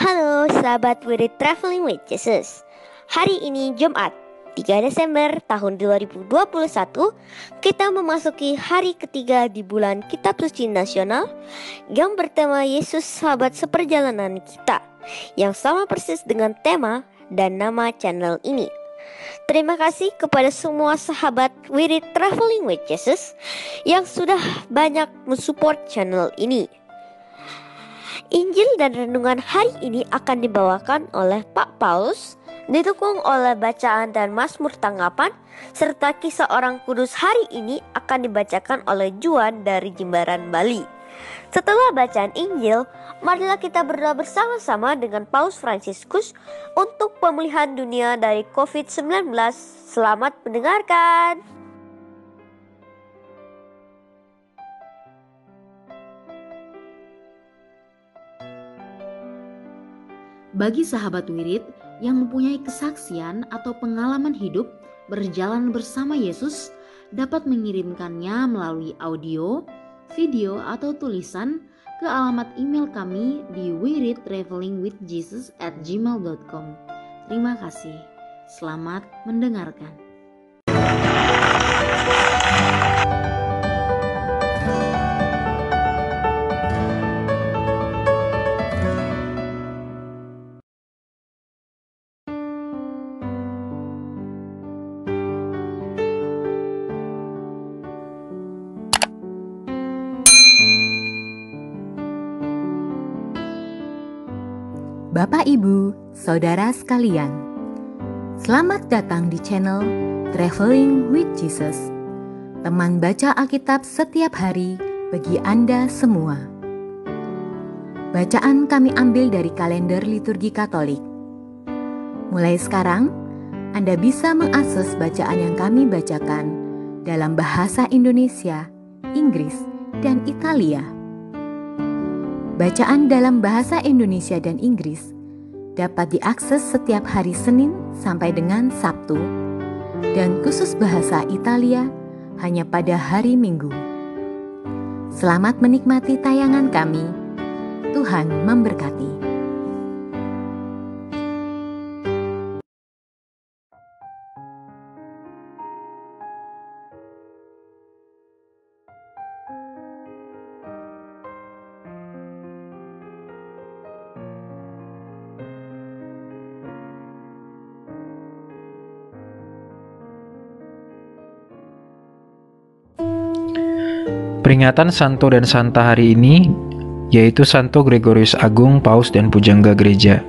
Halo sahabat Wirid Traveling with Jesus. Hari ini Jumat 3 Desember tahun 2021, kita memasuki hari ketiga di bulan Kitab Suci Nasional yang bertema Yesus Sahabat Seperjalanan Kita, yang sama persis dengan tema dan nama channel ini. Terima kasih kepada semua sahabat Wirid Traveling with Jesus yang sudah banyak mensupport channel ini. Injil dan renungan hari ini akan dibawakan oleh Pak Paulus, didukung oleh bacaan dan mazmur tanggapan, serta kisah orang kudus hari ini akan dibacakan oleh Juan dari Jimbaran, Bali. Setelah bacaan Injil, marilah kita berdoa bersama-sama dengan Paus Fransiskus untuk pemulihan dunia dari COVID-19. Selamat mendengarkan. Bagi sahabat wirid yang mempunyai kesaksian atau pengalaman hidup berjalan bersama Yesus, dapat mengirimkannya melalui audio, video, atau tulisan ke alamat email kami di wiridtravelingwithjesus@gmail.com. Terima kasih. Selamat mendengarkan. Bapak, Ibu, Saudara sekalian, selamat datang di channel Traveling with Jesus, teman baca Alkitab setiap hari bagi Anda semua. Bacaan kami ambil dari kalender liturgi Katolik. Mulai sekarang, Anda bisa mengakses bacaan yang kami bacakan dalam bahasa Indonesia, Inggris, dan Italia. Bacaan dalam bahasa Indonesia dan Inggris dapat diakses setiap hari Senin sampai dengan Sabtu, dan khusus bahasa Italia hanya pada hari Minggu. Selamat menikmati tayangan kami. Tuhan memberkati. Peringatan Santo dan Santa hari ini yaitu Santo Gregorius Agung, Paus dan Pujangga Gereja.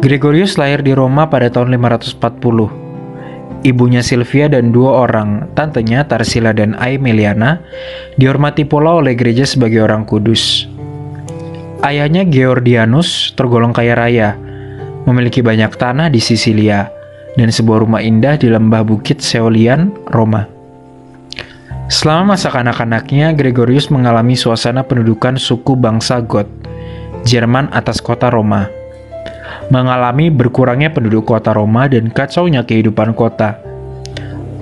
Gregorius lahir di Roma pada tahun 540. Ibunya Silvia dan dua orang tantenya, Tarsila dan Aemiliana, dihormati pula oleh gereja sebagai orang kudus. Ayahnya Geordianus tergolong kaya raya, memiliki banyak tanah di Sisilia dan sebuah rumah indah di lembah bukit Seolian, Roma. Selama masa kanak-kanaknya, Gregorius mengalami suasana pendudukan suku bangsa Goth, Jerman atas kota Roma. Mengalami berkurangnya penduduk kota Roma dan kacaunya kehidupan kota.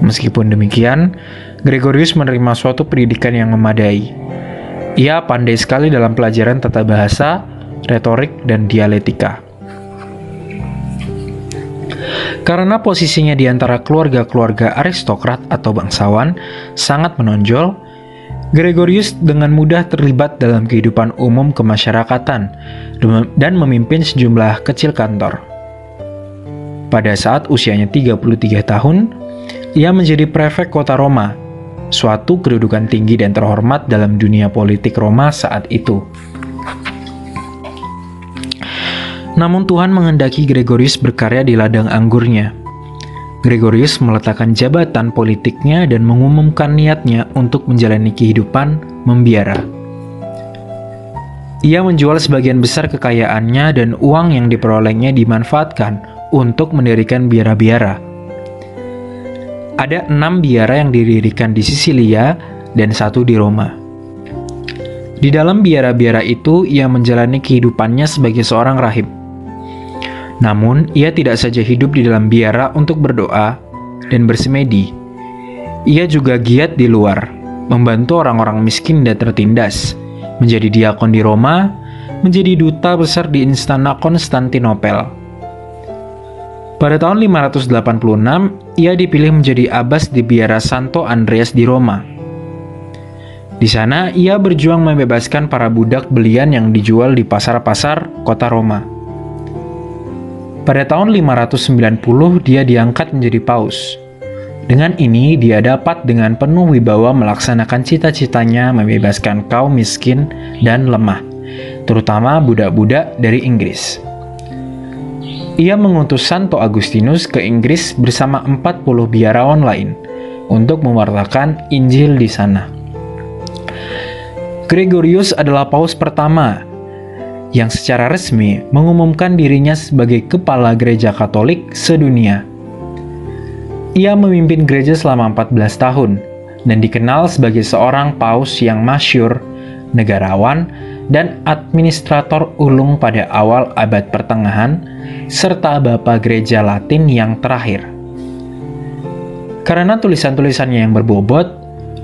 Meskipun demikian, Gregorius menerima suatu pendidikan yang memadai. Ia pandai sekali dalam pelajaran tata bahasa, retorik, dan dialektika. Karena posisinya di antara keluarga-keluarga aristokrat atau bangsawan sangat menonjol, Gregorius dengan mudah terlibat dalam kehidupan umum kemasyarakatan dan memimpin sejumlah kecil kantor. Pada saat usianya 33 tahun, ia menjadi prefek kota Roma, suatu kedudukan tinggi dan terhormat dalam dunia politik Roma saat itu. Namun Tuhan menghendaki Gregorius berkarya di ladang anggurnya. Gregorius meletakkan jabatan politiknya dan mengumumkan niatnya untuk menjalani kehidupan membiara. Ia menjual sebagian besar kekayaannya dan uang yang diperolehnya dimanfaatkan untuk mendirikan biara-biara. Ada 6 biara yang didirikan di Sisilia dan 1 di Roma. Di dalam biara-biara itu, ia menjalani kehidupannya sebagai seorang rahib. Namun, ia tidak saja hidup di dalam biara untuk berdoa dan bersemedi. Ia juga giat di luar, membantu orang-orang miskin dan tertindas, menjadi diakon di Roma, menjadi duta besar di Istana Konstantinopel. Pada tahun 586, ia dipilih menjadi abbas di biara Santo Andreas di Roma. Di sana, ia berjuang membebaskan para budak belian yang dijual di pasar-pasar kota Roma. Pada tahun 590, dia diangkat menjadi paus. Dengan ini, dia dapat dengan penuh wibawa melaksanakan cita-citanya membebaskan kaum miskin dan lemah, terutama budak-budak dari Inggris. Ia mengutus Santo Agustinus ke Inggris bersama 40 biarawan lain untuk mewartakan Injil di sana. Gregorius adalah paus pertama yang secara resmi mengumumkan dirinya sebagai kepala gereja Katolik sedunia. Ia memimpin gereja selama 14 tahun dan dikenal sebagai seorang paus yang masyhur, negarawan, dan administrator ulung pada awal abad pertengahan, serta bapa gereja Latin yang terakhir. Karena tulisan-tulisannya yang berbobot,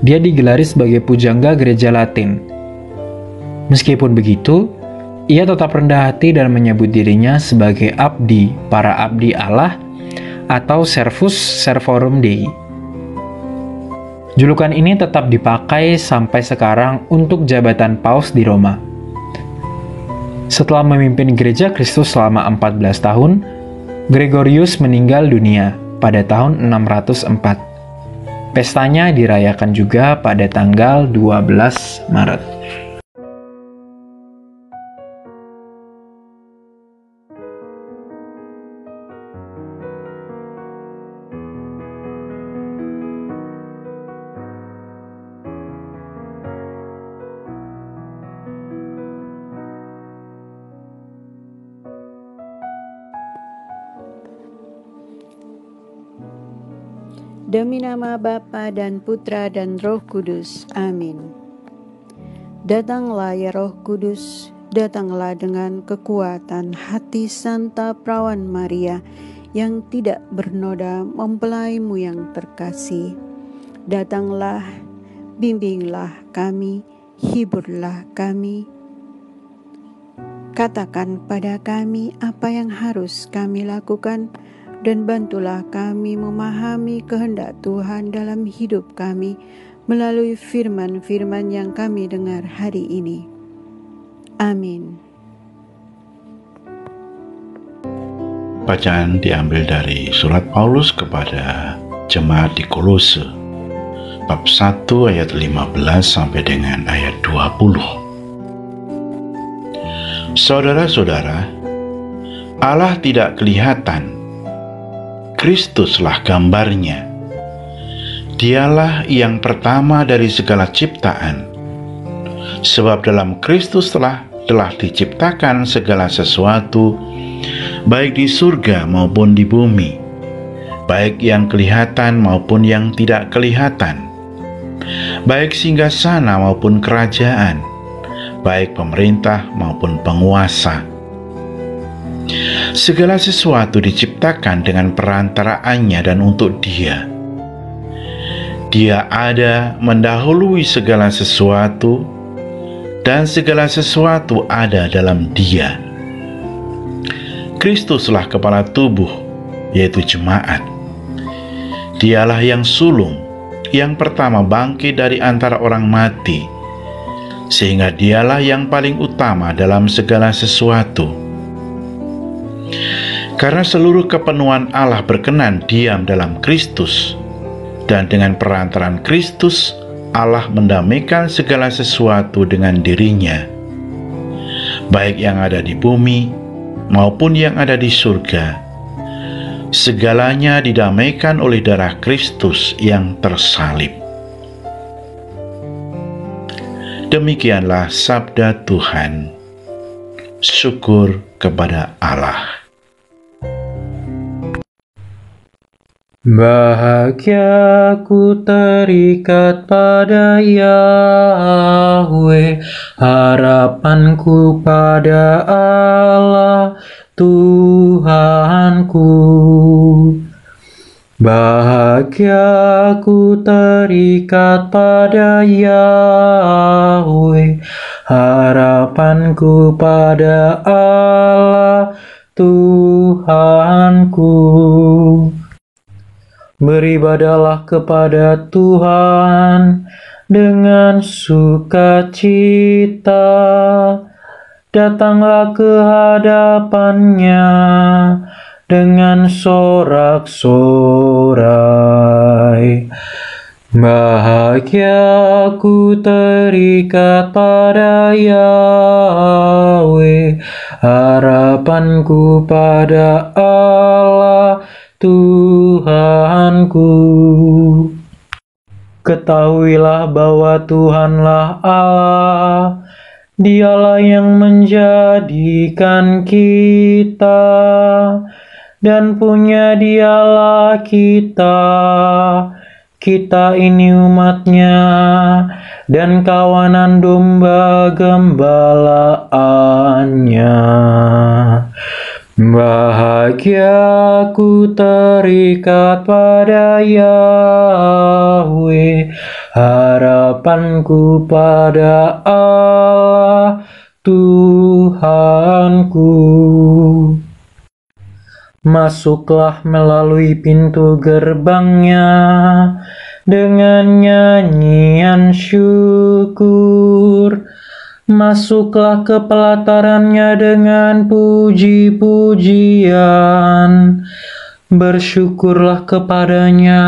dia digelari sebagai pujangga gereja Latin. Meskipun begitu, ia tetap rendah hati dan menyebut dirinya sebagai abdi, para abdi Allah, atau servus servorum Dei. Julukan ini tetap dipakai sampai sekarang untuk jabatan paus di Roma. Setelah memimpin gereja Kristus selama 14 tahun, Gregorius meninggal dunia pada tahun 604. Pestanya dirayakan juga pada tanggal 12 Maret. Demi nama Bapa dan Putra dan Roh Kudus. Amin. Datanglah ya Roh Kudus, datanglah dengan kekuatan hati Santa Perawan Maria yang tidak bernoda mempelaimu yang terkasih. Datanglah, bimbinglah kami, hiburlah kami. Katakan pada kami apa yang harus kami lakukan, dan bantulah kami memahami kehendak Tuhan dalam hidup kami melalui firman-firman yang kami dengar hari ini. Amin. Bacaan diambil dari surat Paulus kepada jemaat di Kolose, bab 1 ayat 15 sampai dengan ayat 20. Saudara-saudara, Allah tidak kelihatan. Kristuslah gambarnya. Dialah yang pertama dari segala ciptaan. Sebab dalam Kristus telah diciptakan segala sesuatu, baik di surga maupun di bumi, baik yang kelihatan maupun yang tidak kelihatan, baik singgasana maupun kerajaan, baik pemerintah maupun penguasa. Segala sesuatu diciptakan dengan perantaraannya dan untuk Dia. Dia ada mendahului segala sesuatu, dan segala sesuatu ada dalam Dia. Kristuslah kepala tubuh, yaitu jemaat. Dialah yang sulung, yang pertama bangkit dari antara orang mati, sehingga Dialah yang paling utama dalam segala sesuatu. Karena seluruh kepenuhan Allah berkenan diam dalam Kristus, dan dengan perantaraan Kristus, Allah mendamaikan segala sesuatu dengan dirinya, baik yang ada di bumi maupun yang ada di surga. Segalanya didamaikan oleh darah Kristus yang tersalib. Demikianlah sabda Tuhan. Syukur kepada Allah. Bahagia ku terikat pada Yahweh, harapanku pada Allah Tuhanku. Bahagiaku terikat pada Yahweh, harapanku pada Allah Tuhanku. Beribadahlah kepada Tuhan dengan sukacita, datanglah ke hadapannya dengan sorak-sorai. Bahagiaku terikat pada Yahweh, harapanku pada Allah Tuhanku. Ketahuilah bahwa Tuhanlah Allah, Dialah yang menjadikan kita, dan punya Dialah kita. Kita ini umatnya dan kawanan domba gembalaannya. Bahagiaku terikat pada Yahweh, harapanku pada Allah Tuhanku. Masuklah melalui pintu gerbangnya dengan nyanyian syukur. Masuklah ke pelatarannya dengan puji-pujian. Bersyukurlah kepadanya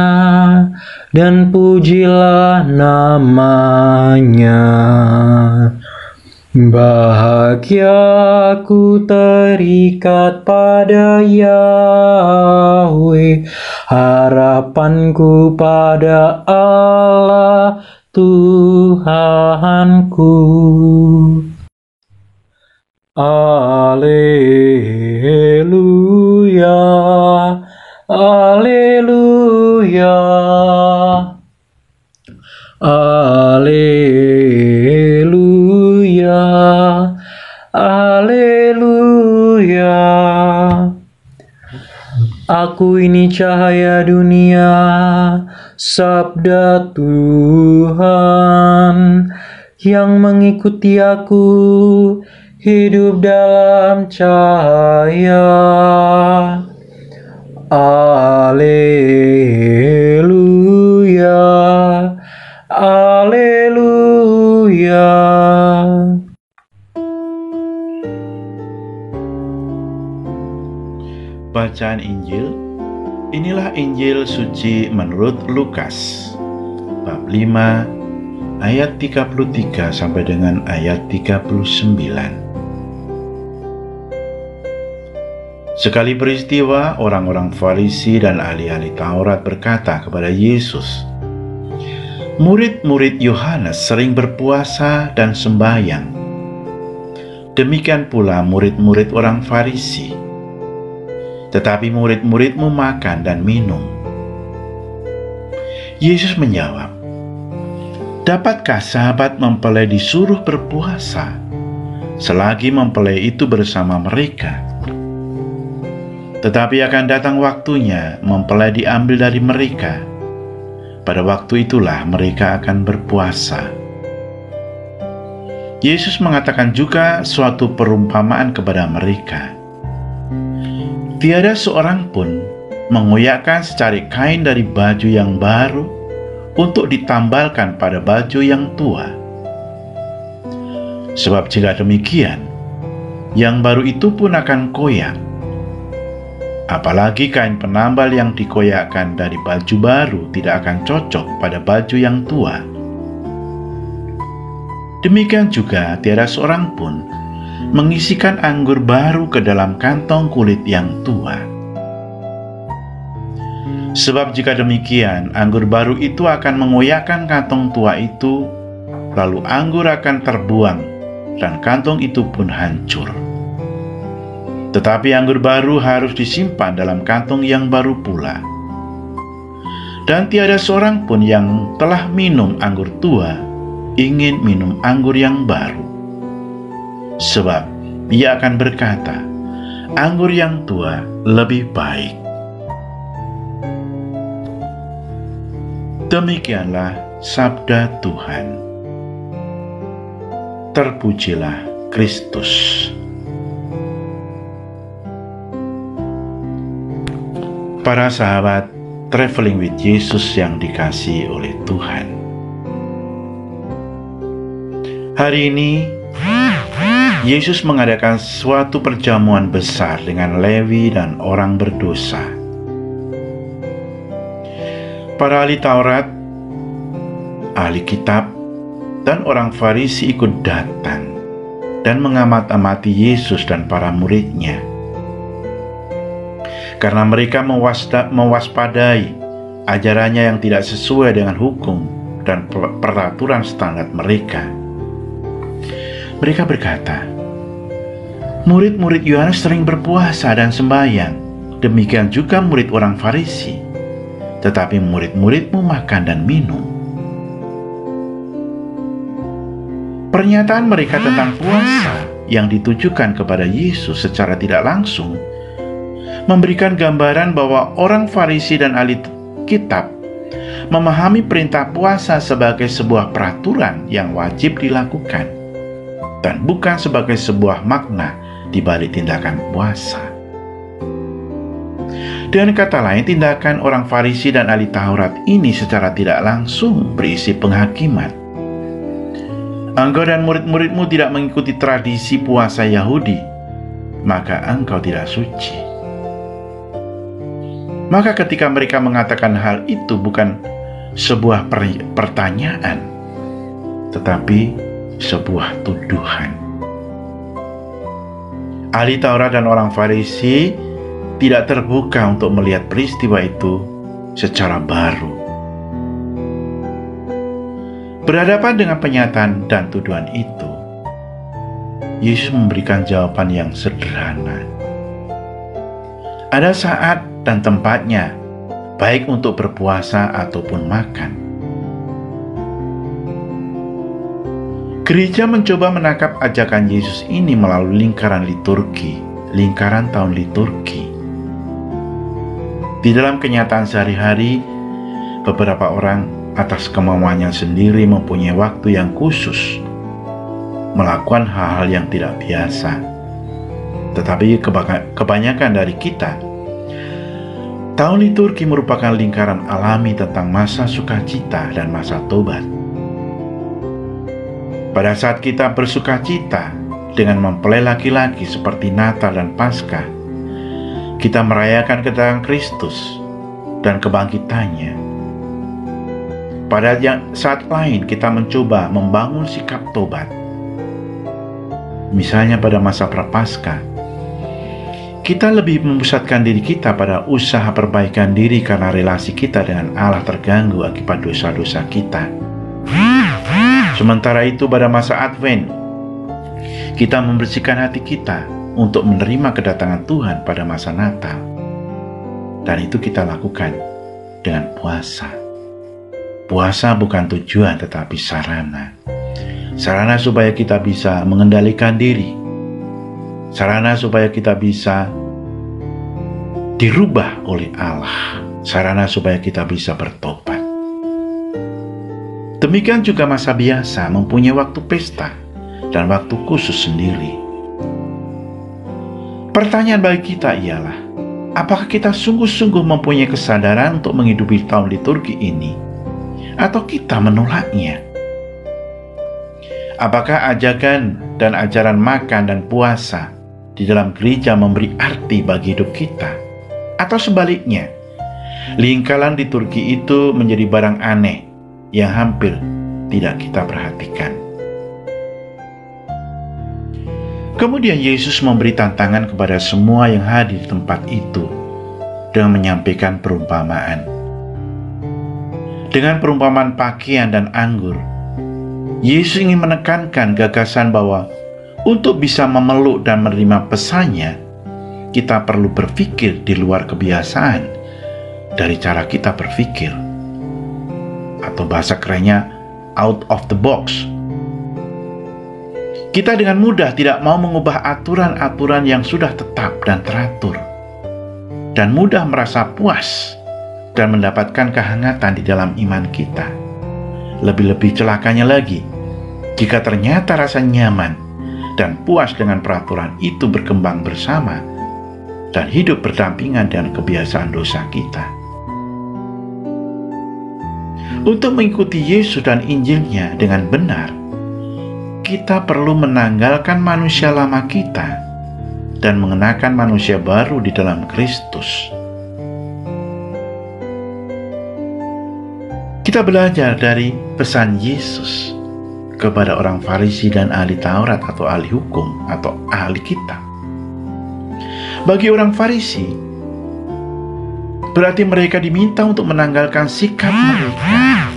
dan pujilah namanya. Bahagiaku terikat pada Yahweh, harapanku pada Allah Tuhanku. Alleluia, alleluia, alleluia, alleluia. Aku ini cahaya dunia, sabda Tuhan. Yang mengikuti aku hidup dalam cahaya. Alleluia, alleluia. Bacaan Injil. Inilah Injil suci menurut Lukas, bab 5 ayat 33 sampai dengan ayat 39. Sekali peristiwa, orang-orang Farisi dan ahli-ahli Taurat berkata kepada Yesus, "Murid-murid Yohanes sering berpuasa dan sembahyang. Demikian pula murid-murid orang Farisi. Tetapi murid-muridmu makan dan minum." Yesus menjawab, "Dapatkah sahabat mempelai disuruh berpuasa selagi mempelai itu bersama mereka? Tetapi akan datang waktunya mempelai diambil dari mereka. Pada waktu itulah mereka akan berpuasa." Yesus mengatakan juga suatu perumpamaan kepada mereka. Tiada seorang pun mengoyakkan secarik kain dari baju yang baru untuk ditambalkan pada baju yang tua. Sebab jika demikian, yang baru itu pun akan koyak. Apalagi kain penambal yang dikoyakkan dari baju baru tidak akan cocok pada baju yang tua. Demikian juga tiada seorang pun mengisikan anggur baru ke dalam kantong kulit yang tua. Sebab jika demikian, anggur baru itu akan mengoyakkan kantong tua itu, lalu anggur akan terbuang, dan kantong itu pun hancur. Tetapi anggur baru harus disimpan dalam kantong yang baru pula. Dan tiada seorang pun yang telah minum anggur tua ingin minum anggur yang baru. Sebab ia akan berkata, anggur yang tua lebih baik. Demikianlah sabda Tuhan. Terpujilah Kristus. Para sahabat Traveling with Yesus yang dikasihi oleh Tuhan, hari ini Yesus mengadakan suatu perjamuan besar dengan Lewi dan orang berdosa. Para ahli Taurat, ahli kitab, dan orang Farisi ikut datang dan mengamat-amati Yesus dan para muridnya, karena mereka mewaspadai ajarannya yang tidak sesuai dengan hukum dan peraturan standar mereka. Mereka berkata, murid-murid Yohanes sering berpuasa dan sembahyang, demikian juga murid orang Farisi, tetapi murid-muridmu makan dan minum. Pernyataan mereka tentang puasa yang ditujukan kepada Yesus secara tidak langsung memberikan gambaran bahwa orang Farisi dan ahli kitab memahami perintah puasa sebagai sebuah peraturan yang wajib dilakukan dan bukan sebagai sebuah makna di balik tindakan puasa. Dengan kata lain, tindakan orang Farisi dan ahli Taurat ini secara tidak langsung berisi penghakiman. Engkau dan murid-muridmu tidak mengikuti tradisi puasa Yahudi, maka engkau tidak suci. Maka ketika mereka mengatakan hal itu bukan sebuah pertanyaan, tetapi sebuah tuduhan. Ahli Taurat dan orang Farisi tidak terbuka untuk melihat peristiwa itu secara baru. Berhadapan dengan penyataan dan tuduhan itu, Yesus memberikan jawaban yang sederhana. Ada saat dan tempatnya, baik untuk berpuasa ataupun makan. Gereja mencoba menangkap ajakan Yesus ini melalui lingkaran liturgi, lingkaran tahun liturgi. Di dalam kenyataan sehari-hari, beberapa orang atas kemauannya sendiri mempunyai waktu yang khusus melakukan hal-hal yang tidak biasa. Tetapi kebanyakan dari kita, tahun liturgi merupakan lingkaran alami tentang masa sukacita dan masa tobat. Pada saat kita bersukacita dengan mempelai laki-laki seperti Natal dan Paskah, kita merayakan kedatangan Kristus dan kebangkitannya. Pada saat lain kita mencoba membangun sikap tobat. Misalnya pada masa Prapaskah, kita lebih memusatkan diri kita pada usaha perbaikan diri karena relasi kita dengan Allah terganggu akibat dosa-dosa kita. Sementara itu pada masa Advent, kita membersihkan hati kita untuk menerima kedatangan Tuhan pada masa Natal. Dan itu kita lakukan dengan puasa. Puasa bukan tujuan tetapi sarana. Sarana supaya kita bisa mengendalikan diri. Sarana supaya kita bisa dirubah oleh Allah. Sarana supaya kita bisa bertobat. Demikian juga masa biasa mempunyai waktu pesta dan waktu khusus sendiri. Pertanyaan bagi kita ialah, apakah kita sungguh-sungguh mempunyai kesadaran untuk menghidupi tahun liturgi ini, atau kita menolaknya? Apakah ajakan dan ajaran makan dan puasa di dalam gereja memberi arti bagi hidup kita? Atau sebaliknya, lingkaran liturgi itu menjadi barang aneh yang hampir tidak kita perhatikan. Kemudian Yesus memberi tantangan kepada semua yang hadir di tempat itu dengan menyampaikan perumpamaan. Dengan perumpamaan pakaian dan anggur, Yesus ingin menekankan gagasan bahwa untuk bisa memeluk dan menerima pesannya, kita perlu berpikir di luar kebiasaan dari cara kita berpikir. Atau bahasa kerennya, out of the box. Kita dengan mudah tidak mau mengubah aturan-aturan yang sudah tetap dan teratur, dan mudah merasa puas dan mendapatkan kehangatan di dalam iman kita. Lebih-lebih celakanya lagi, jika ternyata rasa nyaman dan puas dengan peraturan itu berkembang bersama dan hidup berdampingan dengan kebiasaan dosa kita. Untuk mengikuti Yesus dan Injilnya dengan benar, kita perlu menanggalkan manusia lama kita dan mengenakan manusia baru di dalam Kristus. Kita belajar dari pesan Yesus kepada orang Farisi dan ahli Taurat atau ahli hukum atau ahli kitab. Bagi orang Farisi, berarti mereka diminta untuk menanggalkan sikap mereka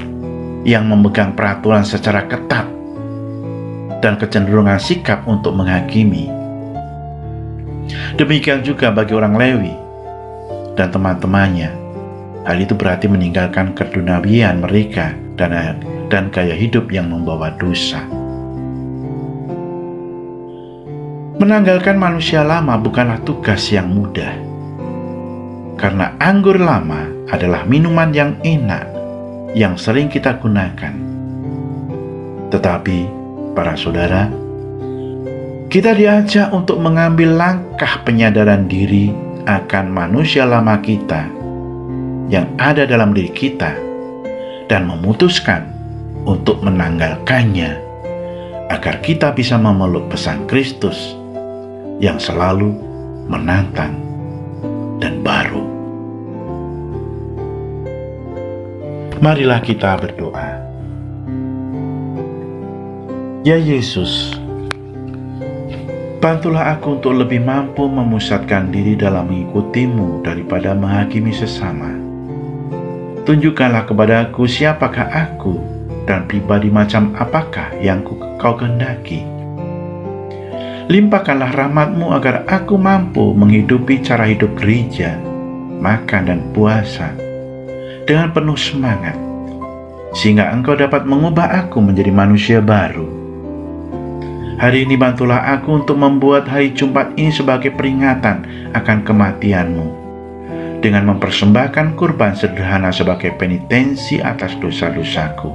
yang memegang peraturan secara ketat dan kecenderungan sikap untuk menghakimi. Demikian juga bagi orang Lewi dan teman-temannya. Hal itu berarti meninggalkan keduniawian mereka dan gaya hidup yang membawa dosa. Menanggalkan manusia lama bukanlah tugas yang mudah, karena anggur lama adalah minuman yang enak yang sering kita gunakan. Tetapi, para saudara, kita diajak untuk mengambil langkah penyadaran diri akan manusia lama kita yang ada dalam diri kita dan memutuskan untuk menanggalkannya agar kita bisa memeluk pesan Kristus yang selalu menantang dan baru. Marilah kita berdoa. Ya Yesus, bantulah aku untuk lebih mampu memusatkan diri dalam mengikuti-Mu daripada menghakimi sesama. Tunjukkanlah kepada aku siapakah aku dan pribadi macam apakah yang Kau kehendaki. Limpahkanlah rahmat-Mu agar aku mampu menghidupi cara hidup gereja, makan dan puasa dengan penuh semangat, sehingga Engkau dapat mengubah aku menjadi manusia baru. Hari ini bantulah aku untuk membuat hari Jumat ini sebagai peringatan akan kematian-Mu, dengan mempersembahkan kurban sederhana sebagai penitensi atas dosa-dosaku.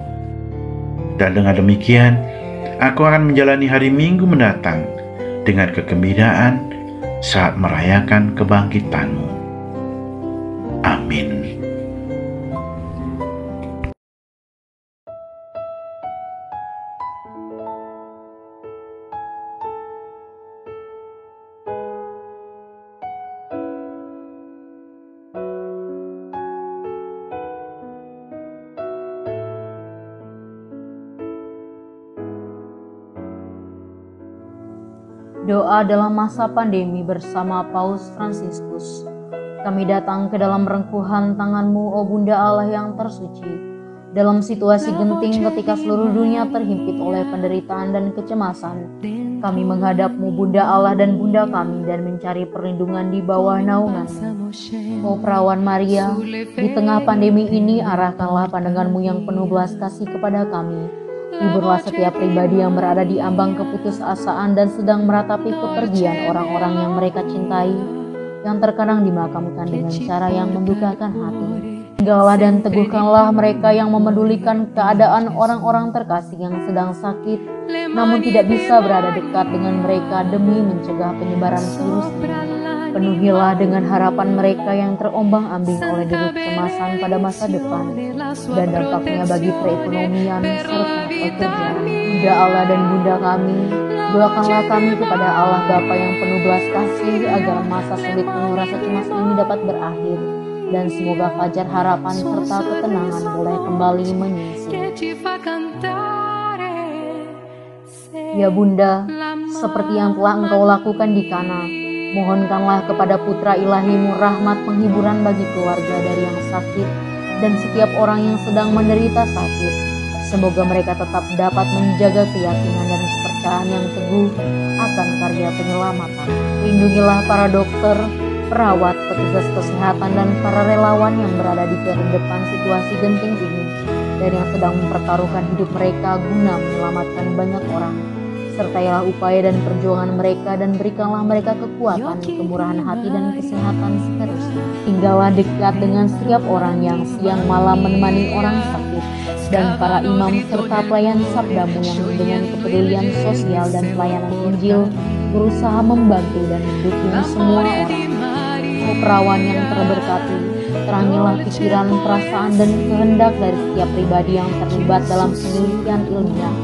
Dan dengan demikian, aku akan menjalani hari Minggu mendatang dengan kegembiraan saat merayakan kebangkitan-Mu. Amin. Doa dalam masa pandemi bersama Paus Fransiskus. Kami datang ke dalam rengkuhan tangan-Mu, O Bunda Allah yang tersuci. Dalam situasi genting ketika seluruh dunia terhimpit oleh penderitaan dan kecemasan, kami menghadap-Mu, Bunda Allah dan Bunda kami, dan mencari perlindungan di bawah naungan-Mu. O Perawan Maria, di tengah pandemi ini arahkanlah pandangan-Mu yang penuh belas kasih kepada kami. Hiburlah setiap pribadi yang berada di ambang keputusasaan dan sedang meratapi kepergian orang-orang yang mereka cintai, yang terkadang dimakamkan dengan cara yang membukakan hati. Tinggallah dan teguhkanlah mereka yang memedulikan keadaan orang-orang terkasih yang sedang sakit, namun tidak bisa berada dekat dengan mereka demi mencegah penyebaran virus ini. Penuhilah dengan harapan mereka yang terombang-ambing oleh deru kecemasan pada masa depan dan dampaknya bagi perekonomian serta pekerjaan. Bunda Allah dan Bunda kami, doakanlah kami kepada Allah Bapa yang penuh belas kasih agar masa sulit penuh rasa cemas ini dapat berakhir dan semoga fajar harapan serta ketenangan boleh kembali menyinsil. Ya Bunda, seperti yang telah Engkau lakukan di Kana, mohonkanlah kepada Putra Ilahi-Mu rahmat penghiburan bagi keluarga dari yang sakit dan setiap orang yang sedang menderita sakit. Semoga mereka tetap dapat menjaga keyakinan dan kepercayaan yang teguh akan karya penyelamatan. Lindungilah para dokter, perawat, petugas kesehatan, dan para relawan yang berada di depan situasi genting ini dan yang sedang mempertaruhkan hidup mereka guna menyelamatkan banyak orang. Sertailah upaya dan perjuangan mereka dan berikanlah mereka kekuatan, kemurahan hati dan kesehatan seterusnya. Tinggallah dekat dengan setiap orang yang siang malam menemani orang sakit, dan para imam serta pelayan sabdamu yang dengan kepedulian sosial dan pelayanan Injil berusaha membantu dan mendukung semua orang. Oh perawan yang terberkati, terangilah pikiran, perasaan, dan kehendak dari setiap pribadi yang terlibat dalam penelitian ilmiah,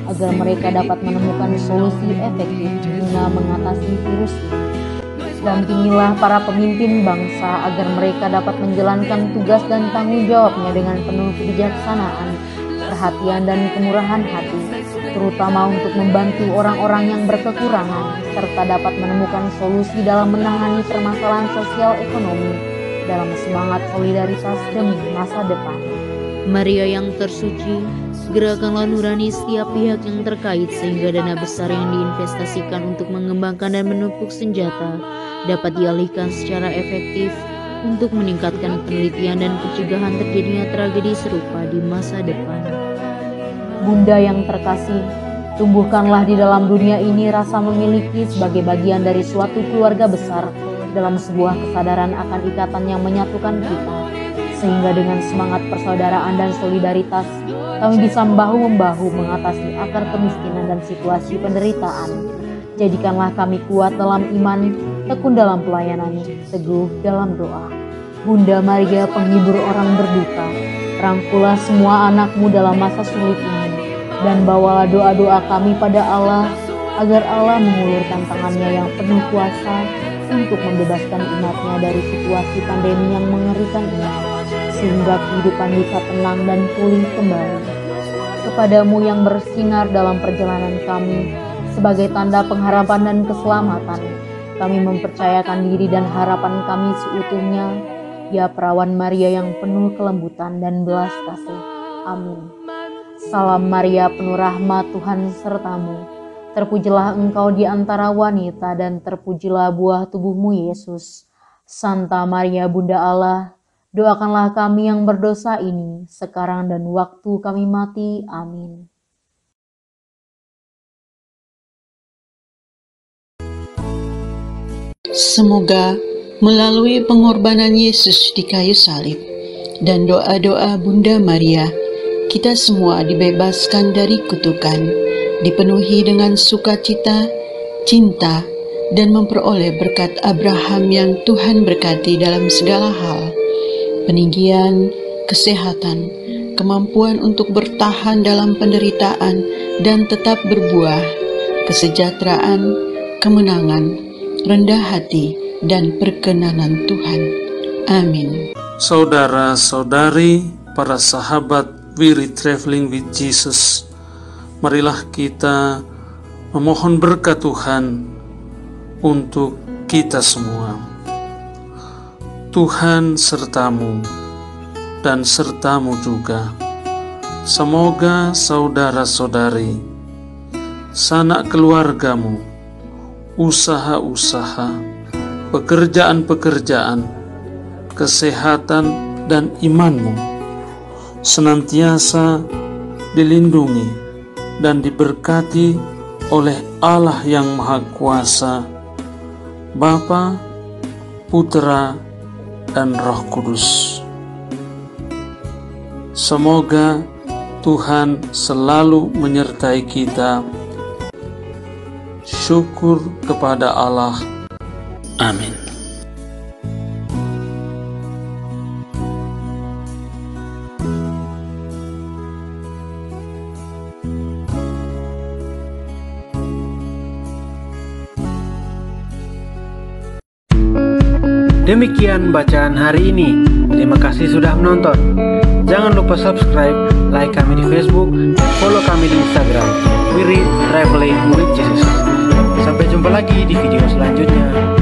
agar mereka dapat menemukan solusi efektif guna mengatasi virus ini. Dampingilah para pemimpin bangsa agar mereka dapat menjalankan tugas dan tanggung jawabnya dengan penuh kebijaksanaan, perhatian, dan kemurahan hati, terutama untuk membantu orang-orang yang berkekurangan, serta dapat menemukan solusi dalam menangani permasalahan sosial ekonomi dalam semangat solidaritas demi masa depan. Maria yang tersuci, gerakanlah nurani setiap pihak yang terkait sehingga dana besar yang diinvestasikan untuk mengembangkan dan menumpuk senjata dapat dialihkan secara efektif untuk meningkatkan penelitian dan pencegahan terjadinya tragedi serupa di masa depan. Bunda yang terkasih, tumbuhkanlah di dalam dunia ini rasa memiliki sebagai bagian dari suatu keluarga besar dalam sebuah kesadaran akan ikatan yang menyatukan kita, sehingga dengan semangat persaudaraan dan solidaritas kami bisa bahu-membahu mengatasi akar kemiskinan dan situasi penderitaan. Jadikanlah kami kuat dalam iman, tekun dalam pelayanan, teguh dalam doa. Bunda Maria, penghibur orang berduka, rangkulah semua anakmu dalam masa sulit ini, dan bawalah doa-doa kami pada Allah, agar Allah mengulurkan tangannya yang penuh kuasa untuk membebaskan umatnya dari situasi pandemi yang mengerikan ini, sehingga kehidupan bisa tenang dan pulih kembali. Kepadamu yang bersinar dalam perjalanan kami, sebagai tanda pengharapan dan keselamatan, kami mempercayakan diri dan harapan kami seutuhnya, ya perawan Maria yang penuh kelembutan dan belas kasih. Amin. Salam Maria, penuh rahmat, Tuhan sertamu. Terpujilah engkau di antara wanita, dan terpujilah buah tubuhmu, Yesus. Santa Maria, Bunda Allah, doakanlah kami yang berdosa ini, sekarang dan waktu kami mati. Amin. Semoga melalui pengorbanan Yesus di kayu salib dan doa-doa Bunda Maria, kita semua dibebaskan dari kutukan, dipenuhi dengan sukacita, cinta, dan memperoleh berkat Abraham yang Tuhan berkati dalam segala hal, peninggian, kesehatan, kemampuan untuk bertahan dalam penderitaan dan tetap berbuah, kesejahteraan, kemenangan, rendah hati, dan perkenanan Tuhan. Amin. Saudara-saudari, para sahabat Wirid Traveling with Jesus, marilah kita memohon berkat Tuhan untuk kita semua. Tuhan sertamu dan sertamu juga. Semoga saudara-saudari, sanak keluargamu, usaha-usaha, pekerjaan-pekerjaan, kesehatan, dan imanmu senantiasa dilindungi dan diberkati oleh Allah yang Maha Kuasa, Bapa, Putra, dan Roh Kudus. Semoga Tuhan selalu menyertai kita. Syukur kepada Allah. Amin. Demikian bacaan hari ini. Terima kasih sudah menonton. Jangan lupa subscribe, like kami di Facebook, dan follow kami di Instagram. Wirid Traveling with Jesus. Sampai jumpa lagi di video selanjutnya.